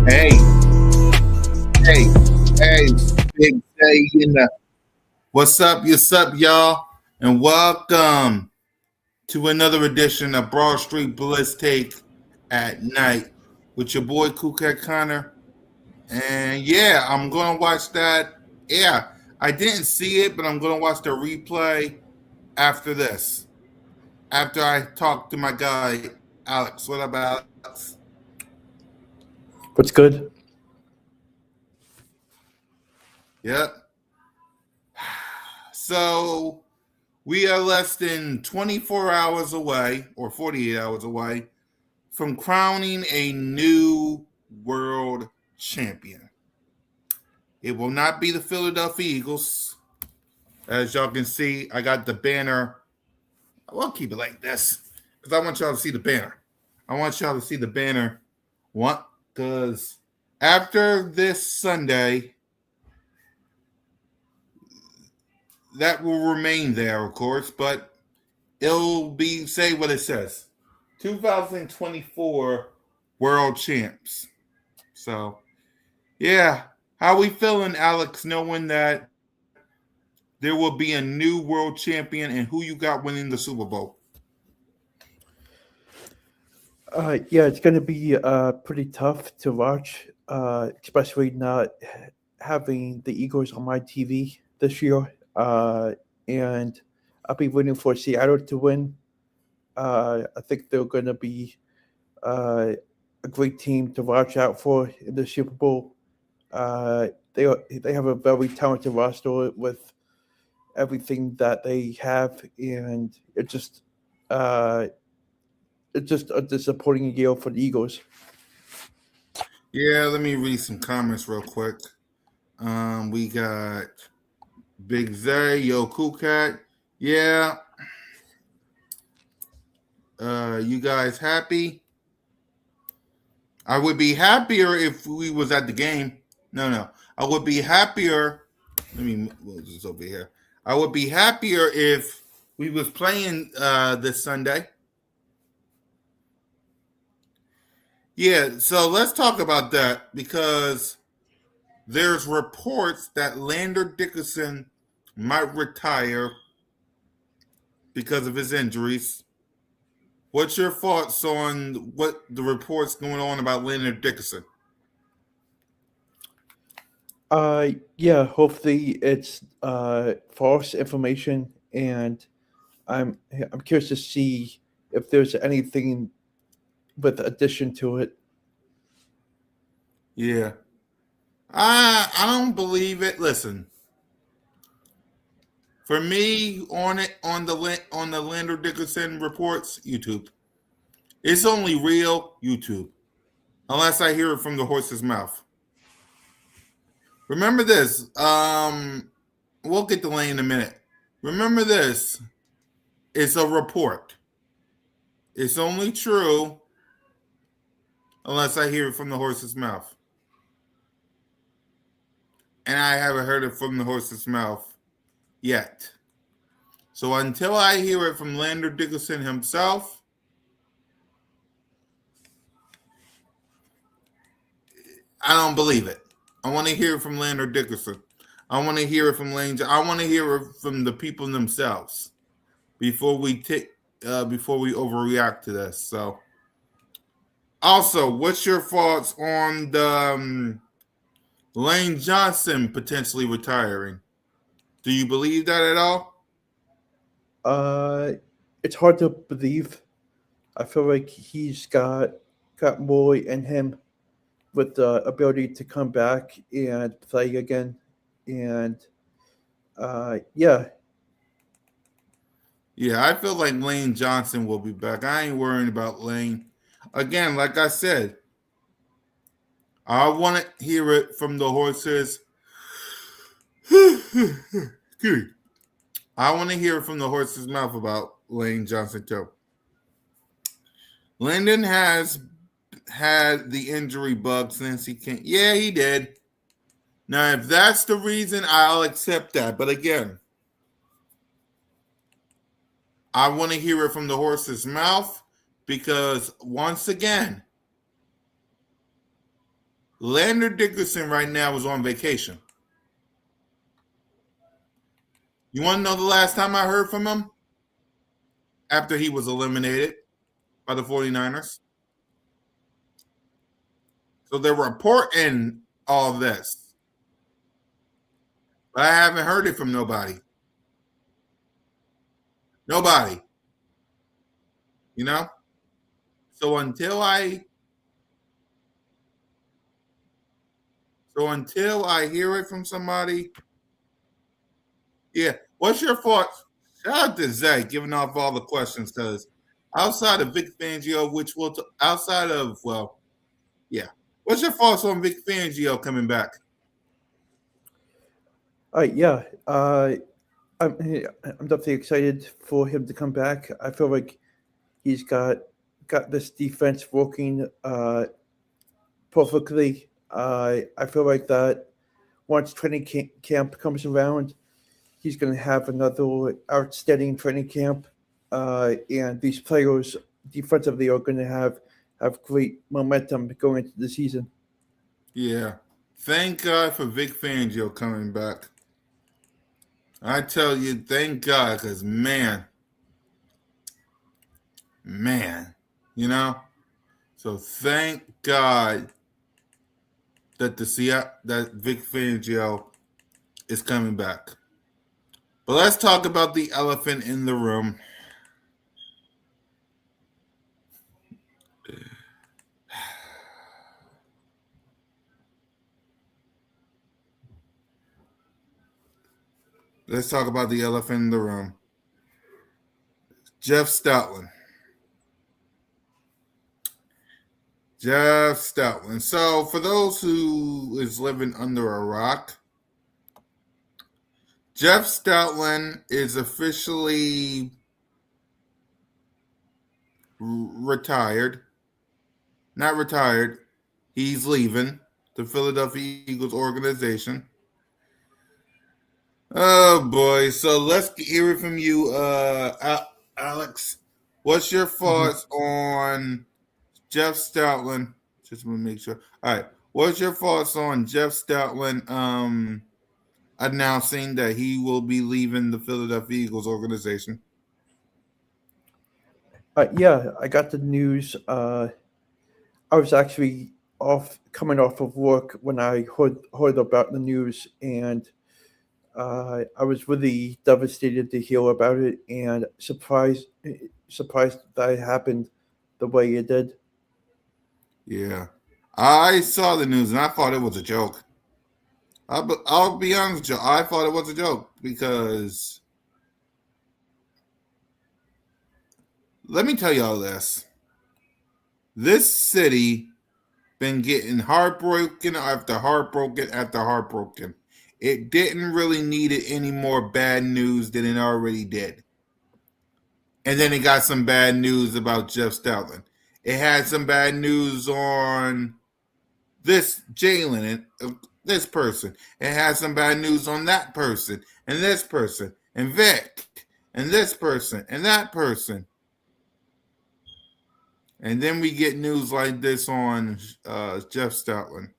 Hey, hey, hey, Big J, what's up? What's up, y'all? And welcome to another edition of Broad Street Blitz Take at Night with your boy Kukat Connor. And yeah, I'm gonna watch that. Yeah, I didn't see it, but I'm gonna watch the replay after this. After I talk to my guy Alex. What up, Alex? What's good? Yep. So we are less than 24 hours away, or 48 hours away, from crowning a new world champion. It will not be the Philadelphia Eagles. As y'all can see, I got the banner. I'll keep it like this because I want y'all to see the banner. I want y'all to see the banner. What? Because after this Sunday, that will remain there, of course, but it'll be, say what it says, 2024 world champs. So, yeah. How we feeling, Alex, knowing that there will be a new world champion and who you got winning the Super Bowl? Yeah, it's going to be pretty tough to watch, especially not having the Eagles on my TV this year. And I'll be rooting for Seattle to win. I think they're going to be a great team to watch out for in the Super Bowl. They have a very talented roster with everything that they have, and uh, it's just a disappointing year for the Eagles. Yeah, let me read some comments real quick. We got Big Zay, Yo Cool Cat. Yeah. You guys happy? I would be happier if we was at the game. No. I would be happier. Let me move this over here. I would be happier if we was playing this Sunday. Yeah, so let's talk about that because there's reports that Lander Dickerson might retire because of his injuries. What's your thoughts on what the reports going on about Lander Dickerson? Yeah, hopefully it's false information, and I'm curious to see if there's anything with addition to it. Yeah, I don't believe it. Listen, for me on the Lander Dickerson reports, YouTube. It's only real YouTube, unless I hear it from the horse's mouth. Remember this. We'll get to Lane in a minute. Remember this. It's a report. It's only true unless I hear it from the horse's mouth. And I haven't heard it from the horse's mouth yet. So until I hear it from Lander Dickerson himself, I don't believe it. I want to hear it from Lander Dickerson. I want to hear it from Lane. I want to hear it from the people themselves before we overreact to this. So, also, what's your thoughts on the Lane Johnson potentially retiring? Do you believe that at all? Uh, it's hard to believe. I feel like he's got more in him with the ability to come back and play again, and yeah, Yeah, I feel like Lane Johnson will be back. I ain't worrying about Lane. Again, like I said, I want to hear it from the horses. I want to hear it from the horse's mouth about Lane Johnson too. Lyndon has had the injury bug since he came. Yeah, he did. Now, if that's the reason, I'll accept that. But again, I want to hear it from the horse's mouth because once again, Lander Dickerson right now is on vacation. You want to know the last time I heard from him? After he was eliminated by the 49ers. So they're reporting all this. But I haven't heard it from nobody. Nobody. You know? So until I hear it from somebody, yeah. What's your thoughts? Shout out to Zach giving off all the questions because outside of Vic Fangio, outside of yeah. What's your thoughts on Vic Fangio coming back? Yeah, I'm definitely excited for him to come back. I feel like he's got this defense working perfectly. I feel like that once training camp comes around, he's going to have another outstanding training camp, and these players defensively are going to have great momentum going into the season. Yeah. Thank God for Vic Fangio coming back. I tell you, thank God, because man, you know. So thank God that Vic Fangio is coming back. But let's talk about the elephant in the room. Let's talk about the elephant in the room. Jeff Stoutland. Jeff Stoutland. So for those who is living under a rock, Jeff Stoutland is officially retired. Not retired. He's leaving the Philadelphia Eagles organization. Oh boy! So let's hear it from you, Alex. What's your Mhm. thoughts on Jeff Stoutland? Just want to make sure. All right. What's your thoughts on Jeff Stoutland announcing that he will be leaving the Philadelphia Eagles organization? Yeah, I got the news. I was actually off coming off of work when I heard about the news, and I was really devastated to hear about it, and surprised that it happened the way it did. Yeah. I saw the news and I thought it was a joke. I'll be honest with you. I thought it was a joke because let me tell y'all this. This city been getting heartbroken after heartbroken after heartbroken. It didn't really need it any more bad news than it already did. And then it got some bad news about Jeff Stoutland. It had some bad news on this Jalen and this person. It had some bad news on that person and this person and Vic and this person and that person. And then we get news like this on Jeff Stoutland.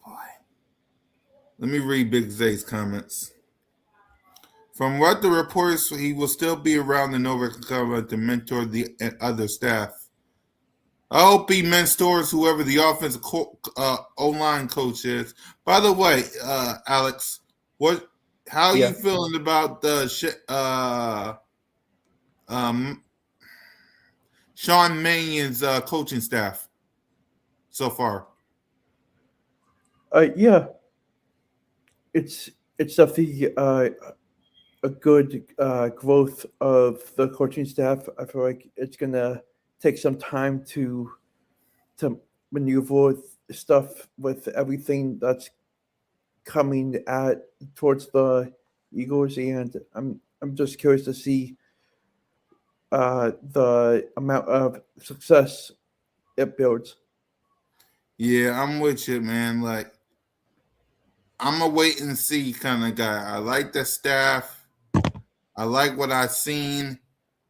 Boy. Let me read Big Zay's comments. From what the reports, he will still be around the Nova Cover to mentor the other staff. I hope he mentors whoever the offensive O-line coach is. By the way, Alex, how are you Yeah. feeling about the um, Sean Mannion's coaching staff so far? Yeah, it's definitely a good growth of the coaching staff. I feel like it's gonna take some time to maneuver stuff with everything that's coming at towards the Eagles, and I'm just curious to see the amount of success it builds. Yeah, I'm with you, man. Like, I'm a wait and see kind of guy. I like the staff. I like what I've seen,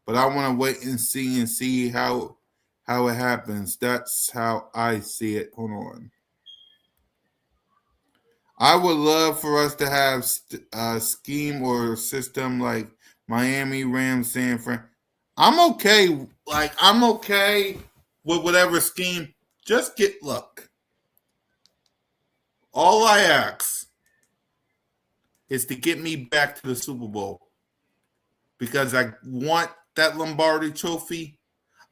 but I want to wait and see how how it happens. That's how I see it. Hold on. I would love for us to have a scheme or system like Miami, Rams, San Fran. I'm okay. Like I'm okay with whatever scheme. Just get luck. All I ask is to get me back to the Super Bowl because I want that Lombardi trophy.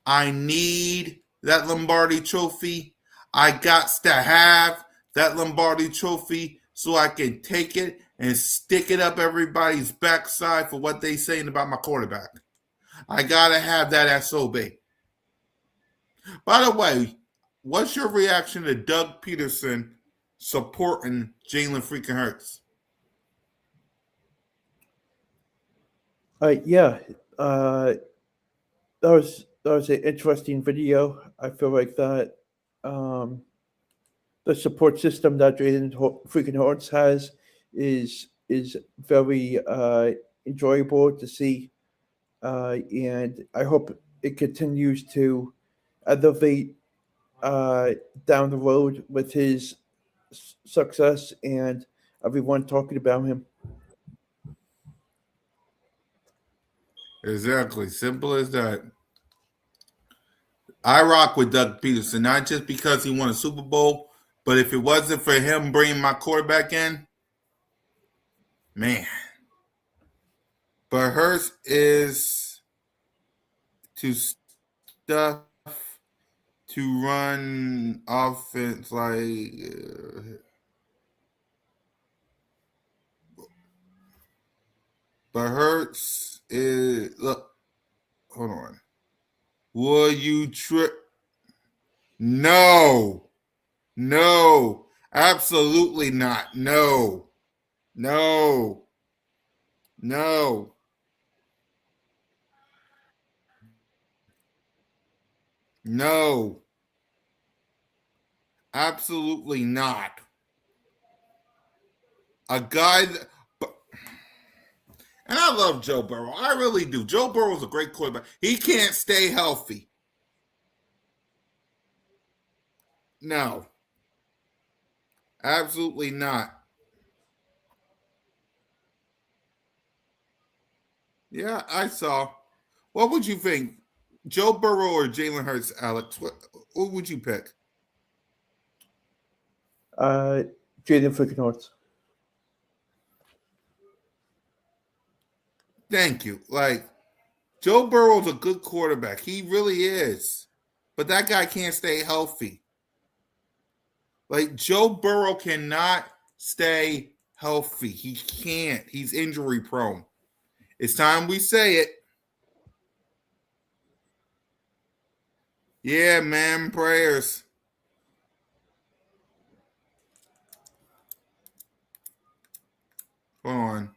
I need that Lombardi trophy. I got to have that Lombardi trophy so I can take it and stick it up everybody's backside for what they saying about my quarterback. I gotta have that SOB. By the way, what's your reaction to Doug Peterson supporting Jalen freaking Hurts? Yeah, uh, that was an interesting video. I feel like that um, the support system that freaking Horns has is very enjoyable to see, and I hope it continues to elevate uh, down the road with his success and everyone talking about him. Exactly. Simple as that. I rock with Doug Peterson, not just because he won a Super Bowl, but if it wasn't for him bringing my quarterback in, man. But Hurts is to stuff to run offense like. But Hurts is look. Hold on. Will you trip? No, no, absolutely not. No, no, no, no, absolutely not. A guy, that, and I love Joe Burrow. I really do. Joe Burrow is a great quarterback. He can't stay healthy. No, absolutely not. Yeah, I saw. What would you think? Joe Burrow or Jalen Hurts, Alex? Who would you pick? Uh, Jaden freaking Horns. Thank you. Like, Joe Burrow's a good quarterback. He really is. But that guy can't stay healthy. Like, Joe Burrow cannot stay healthy. He can't. He's injury prone. It's time we say it. Yeah, man, prayers. Hold on.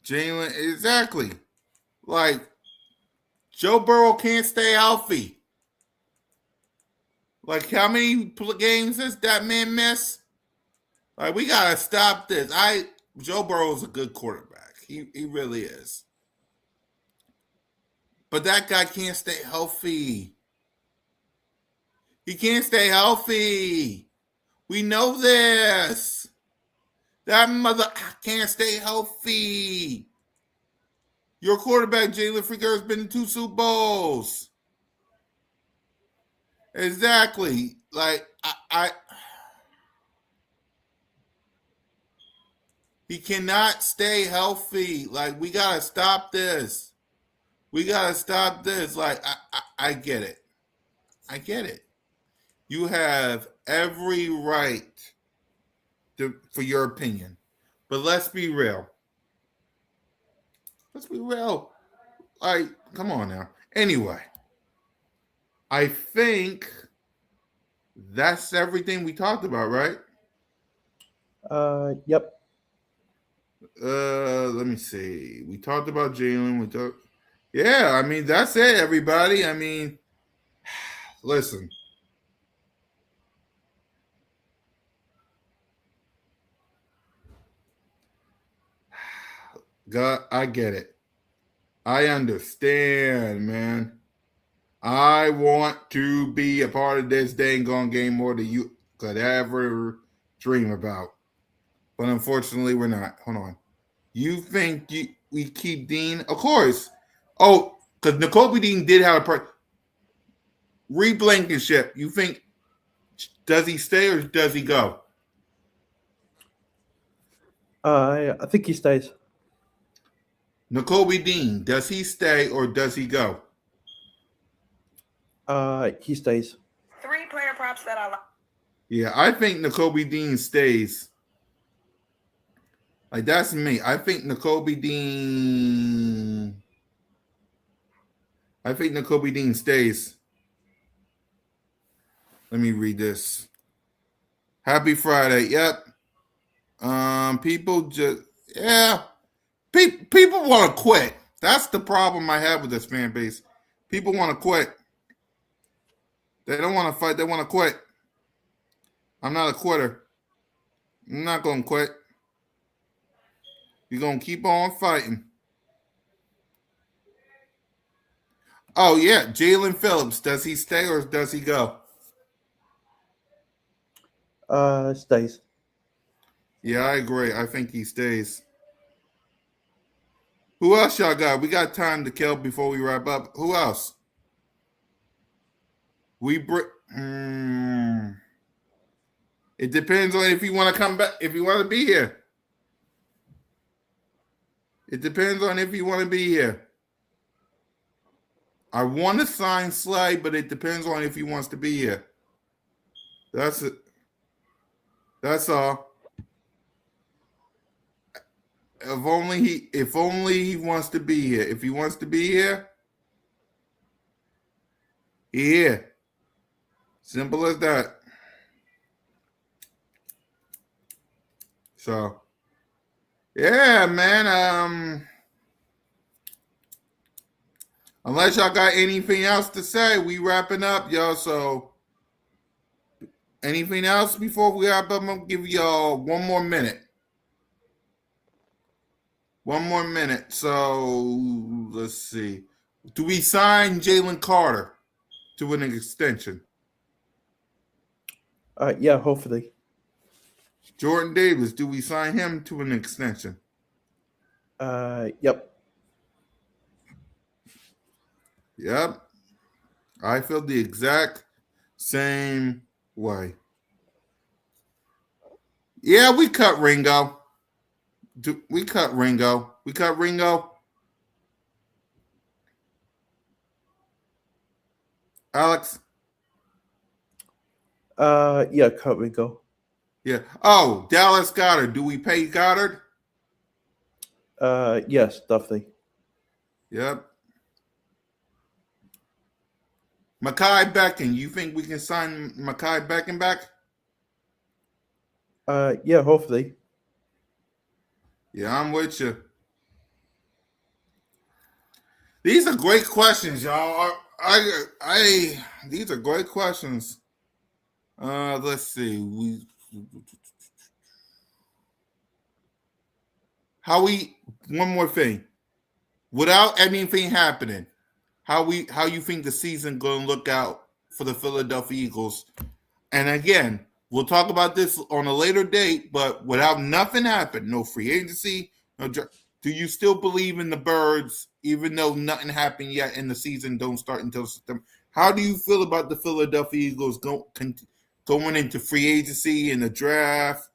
Jalen, exactly. Like, Joe Burrow can't stay healthy. Like, how many games does that man miss? Like, we gotta stop this. Joe Burrow's a good quarterback. He really is. But that guy can't stay healthy. He can't stay healthy. We know this. That mother can't stay healthy. Your quarterback, Jalen Freaker, has been in 2 Super Bowls. Exactly. Like I he cannot stay healthy. Like we gotta stop this. We gotta stop this. Like I get it. I get it. You have every right for your opinion. But let's be real. Let's be real. Like, come on now. Anyway, I think that's everything we talked about, right? Yep. Let me see. We talked about Jalen. We talked. Yeah, I mean that's it, everybody. I mean, listen. God, I get it. I understand, man. I want to be a part of this dang gone game more than you could ever dream about. But unfortunately, we're not. Hold on. You think we keep Dean? Of course. Oh, because N'Kobe Dean did have a part. Reed Blankenship. You think does he stay or does he go? I think he stays. N'Kobe Dean. Does he stay or does he go? He stays. Three player props that I like. Yeah, I think N'Kobe Dean stays. Like that's me. I think N'Kobe Dean. I think N'Kobe Dean stays. Let me read this. Happy Friday. Yep. People just people want to quit. That's the problem I have with this fan base. People want to quit. They don't want to fight. They want to quit. I'm not a quitter. I'm not going to quit. You're going to keep on fighting. Oh, yeah. Jalen Phillips. Does he stay or does he go? Stays. Yeah, I agree. I think he stays. Who else y'all got? We got time to kill before we wrap up. Who else? It depends on if you want to come back, if you want to be here. It depends on if you want to be here. I want to sign Slay, but it depends on if he wants to be here. That's it. That's all. If only he wants to be here. If he wants to be here, he here. Simple as that. So, yeah, man. Unless y'all got anything else to say, we wrapping up, y'all. So, anything else before we wrap up? I'm gonna give y'all one more minute. One more minute. So, let's see. Do we sign Jalen Carter to an extension? Yeah, hopefully. Jordan Davis, do we sign him to an extension? Yep. Yep. I feel the exact same way. Yeah, we cut Ringo. We cut Ringo. We cut Ringo. Alex? Yeah, cut Ringo. Yeah. Oh, Dallas Goddard. Do we pay Goddard? Yes, definitely. Yep. Mekhi Becton. You think we can sign Mekhi Becton back? Yeah, hopefully. Yeah, I'm with you. These are great questions, y'all. These are great questions. Let's see. One more thing. Without anything happening, how you think the season gonna look out for the Philadelphia Eagles? And again, we'll talk about this on a later date, but without nothing happened, no free agency, do you still believe in the Birds, even though nothing happened yet and the season don't start until September? How do you feel about the Philadelphia Eagles going into free agency and the draft?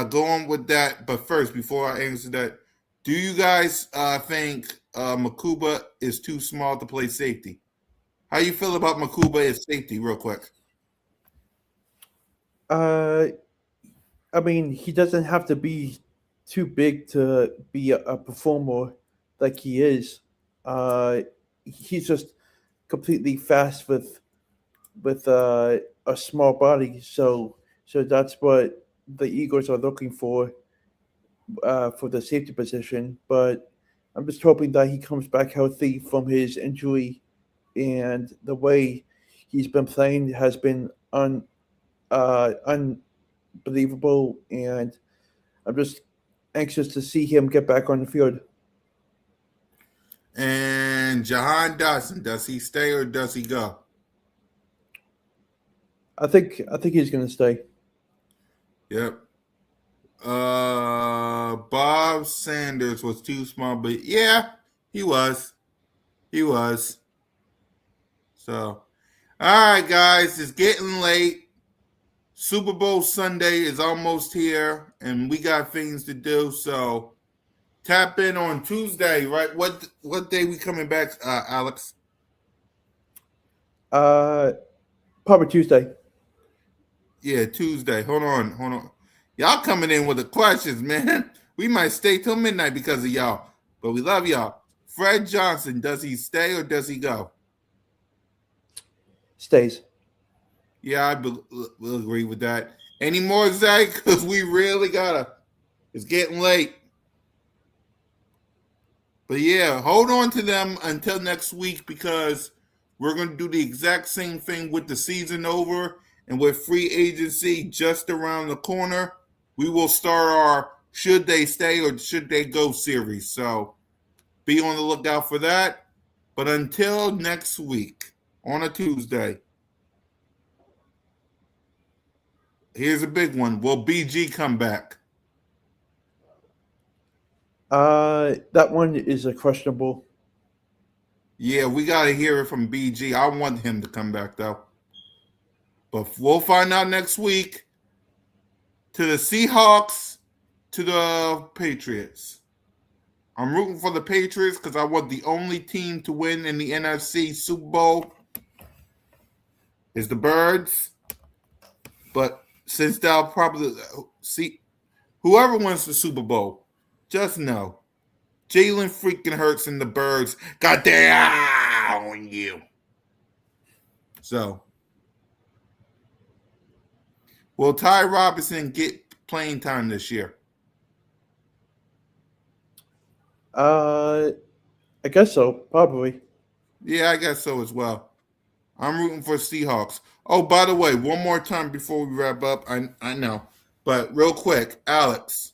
Going with that, but first, before I answer that, do you guys think Makuba is too small to play safety? How you feel about Makuba as safety, real quick? I mean, he doesn't have to be too big to be a performer like he is. He's just completely fast with a small body. So that's what the Eagles are looking for the safety position. But I'm just hoping that he comes back healthy from his injury, and the way he's been playing has been unbelievable. And I'm just anxious to see him get back on the field. And And Jahan Dotson, does he stay or does he go? I think he's going to stay. Yep. Bob Sanders was too small, but yeah, he was. He was. So, all right, guys, it's getting late. Super Bowl Sunday is almost here, and we got things to do. So, tap in on Tuesday, right? What day we coming back, Alex? Probably Tuesday. Yeah, Tuesday. Hold on. Y'all coming in with the questions, man. We might stay till midnight because of y'all, but we love y'all. Fred Johnson, does he stay or does he go? Stays. Yeah, will agree with that. Any more, Zach? Because we really gotta. It's getting late. But yeah, hold on to them until next week because we're going to do the exact same thing with the season over and with free agency just around the corner. We will start our should they stay or should they go series. So be on the lookout for that. But until next week on a Tuesday, here's a big one. Will BG come back? That one is a questionable. Yeah, we got to hear it from BG. I want him to come back, though. But we'll find out next week. To the Seahawks, to the Patriots. I'm rooting for the Patriots because I want the only team to win in the NFC Super Bowl is the Birds. But since they'll probably see whoever wins the Super Bowl, just know Jalen freaking Hurts and the Birds got their eye on you. So, will Ty Robinson get playing time this year? I guess so. Probably. Yeah, I guess so as well. I'm rooting for Seahawks. Oh, by the way, one more time before we wrap up. I know, but real quick, Alex,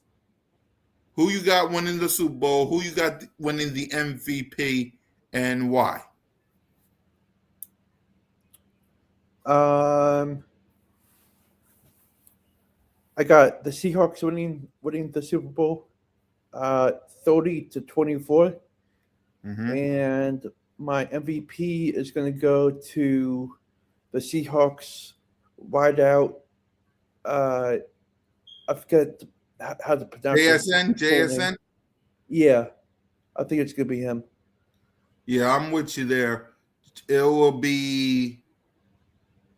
who you got winning the Super Bowl? Who you got winning the MVP, and why? I got the Seahawks winning the Super Bowl, 30-24, and my MVP is going to go to the Seahawks wideout. I forget how to pronounce JSN. Yeah, I think it's going to be him. Yeah, I'm with you there. It will be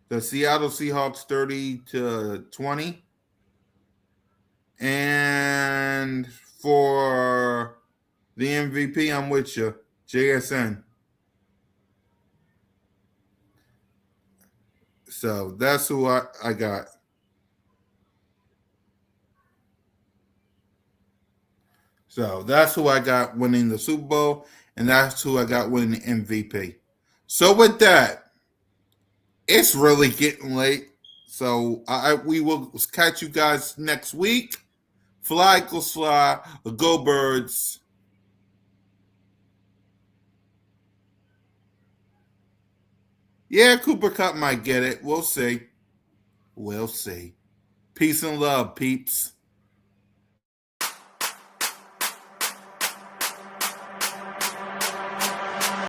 the Seattle Seahawks 30-20. And for the MVP, I'm with you, JSN. So that's who I got. So that's who I got winning the Super Bowl, and that's who I got winning the MVP. So with that, it's really getting late. So we will catch you guys next week. Fly, go fly, go Birds. Yeah, Cooper Cup might get it. We'll see. We'll see. Peace and love, peeps.